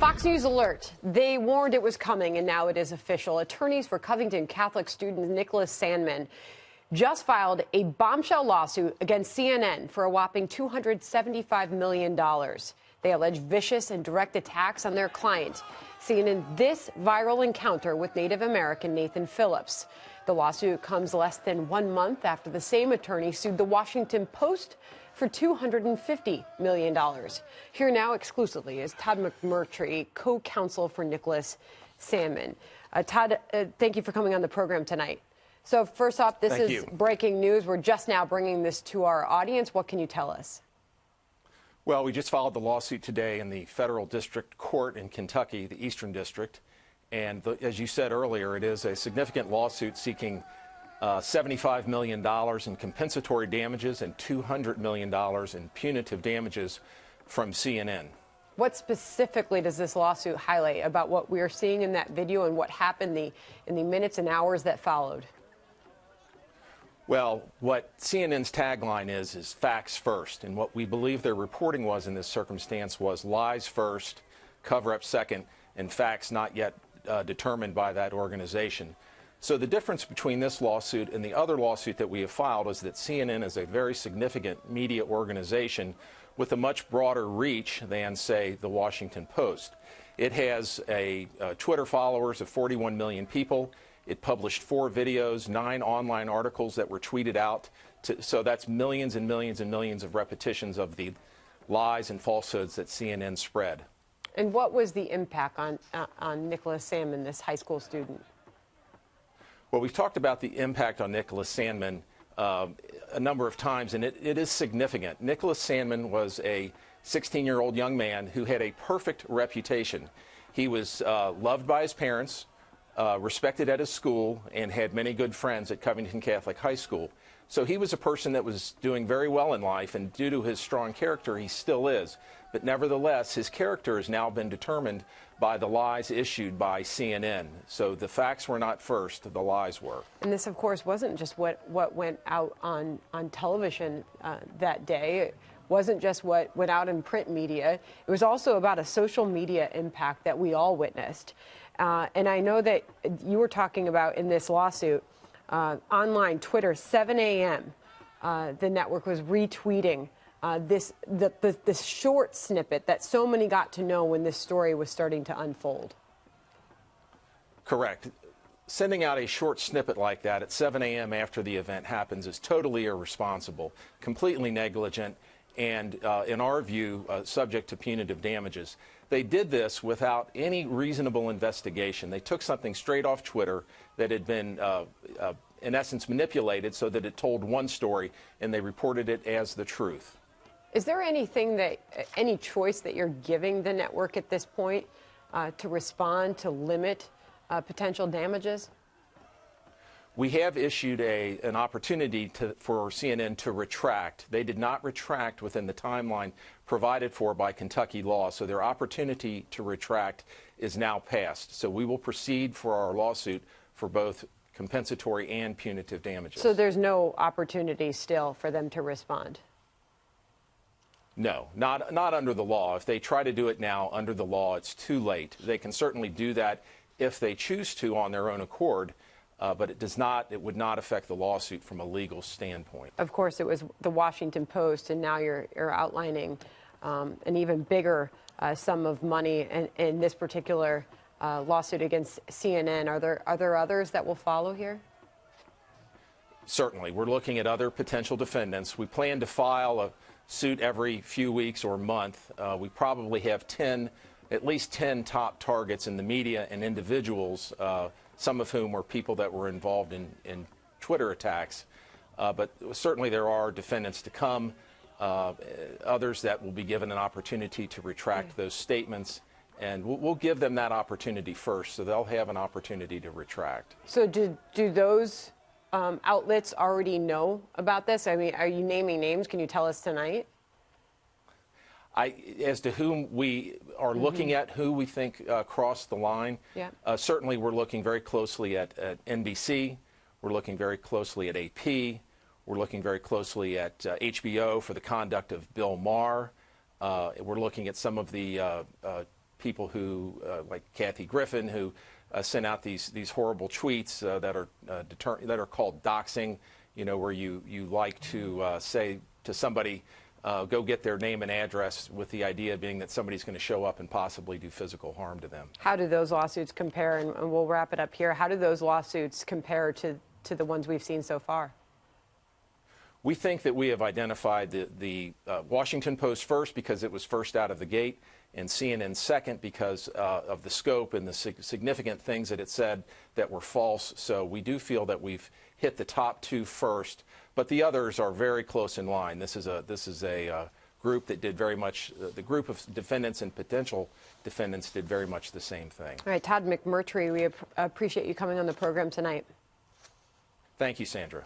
Fox News alert. They warned it was coming, and now it is official. Attorneys for Covington Catholic student Nicholas Sandmann just filed a bombshell lawsuit against CNN for a whopping $275 million. They allege vicious and direct attacks on their client, seen in this viral encounter with Native American Nathan Phillips. The lawsuit comes less than 1 month after the same attorney sued the Washington Post for $250 million. Here now exclusively is Todd McMurtry, co-counsel for Nicholas Sandmann. Todd, thank you for coming on the program tonight. So first off, this is breaking news. We're just now bringing this to our audience. What can you tell us? Well, we just filed the lawsuit today in the federal district court in Kentucky, the Eastern District. And as you said earlier, it is a significant lawsuit seeking $75 million in compensatory damages and $200 million in punitive damages from CNN. What specifically does this lawsuit highlight about what we are seeing in that video and what happened in the minutes and hours that followed? Well, what CNN's tagline is facts first. And what we believe their reporting was in this circumstance was lies first, cover-up second, and facts not yet determined by that organization. So the difference between this lawsuit and the other lawsuit that we have filed is that CNN is a very significant media organization with a much broader reach than, say, the Washington Post. It has Twitter followers of 41 million people. It published 4 videos, 9 online articles that were tweeted out. So that's millions and millions and millions of repetitions of the lies and falsehoods that CNN spread. And what was the impact on Nicholas Sandmann, this high school student? Well, we've talked about the impact on Nicholas Sandmann a number of times, and it is significant. Nicholas Sandmann was a 16-year-old young man who had a perfect reputation. He was loved by his parents, respected at his school, and had many good friends at Covington Catholic High School. So he was a person that was doing very well in life, and due to his strong character, he still is. But nevertheless, his character has now been determined by the lies issued by CNN. So the facts were not first, the lies were. And this, of course, wasn't just what went out on television that day. It wasn't just what went out in print media. It was also about a social media impact that we all witnessed. And I know that you were talking about in this lawsuit, online, Twitter, 7 a.m., the network was retweeting this short snippet that so many got to know when this story was starting to unfold. Correct. Sending out a short snippet like that at 7 a.m. after the event happens is totally irresponsible, completely negligent, and in our view, subject to punitive damages. They did this without any reasonable investigation. They took something straight off Twitter that had been, in essence, manipulated so that it told one story, and they reported it as the truth. Is there any choice that you're giving the network at this point to respond, to limit potential damages? We have issued an opportunity for CNN to retract. They did not retract within the timeline provided for by Kentucky law, so their opportunity to retract is now passed. So we will proceed for our lawsuit for both compensatory and punitive damages. So there's no opportunity still for them to respond? No, not under the law. If they try to do it now under the law, it's too late. They can certainly do that if they choose to on their own accord, but it would not affect the lawsuit from a legal standpoint. Of course, it was the Washington Post, and now you're outlining an even bigger sum of money in this particular lawsuit against CNN. Are there others that will follow here? Certainly. We're looking at other potential defendants. We plan to file a suit every few weeks or month. We probably have at least 10 top targets in the media and individuals, some of whom were people that were involved in Twitter attacks. But certainly there are defendants to come, others that will be given an opportunity to retract those statements. And we'll give them that opportunity first, so they'll have an opportunity to retract. So do those outlets already know about this? I mean, are you naming names? Can you tell us tonight? As to whom we are looking at, who we think crossed the line, certainly we're looking very closely at NBC. We're looking very closely at AP. We're looking very closely at HBO for the conduct of Bill Maher. We're looking at some of the people who, like Kathy Griffin, who sent out these horrible tweets that are called doxing, where you like to say to somebody, go get their name and address, with the idea being that somebody's going to show up and possibly do physical harm to them. How do those lawsuits compare? And we'll wrap it up here. How do those lawsuits compare to the ones we've seen so far? We think that we have identified the Washington Post first because it was first out of the gate, and CNN second because of the scope and the significant things that it said that were false. So we do feel that we've hit the top two first, but the others are very close in line. This is a group that did very much, the group of defendants and potential defendants did very much the same thing. All right, Todd McMurtry, we appreciate you coming on the program tonight. Thank you, Sandra.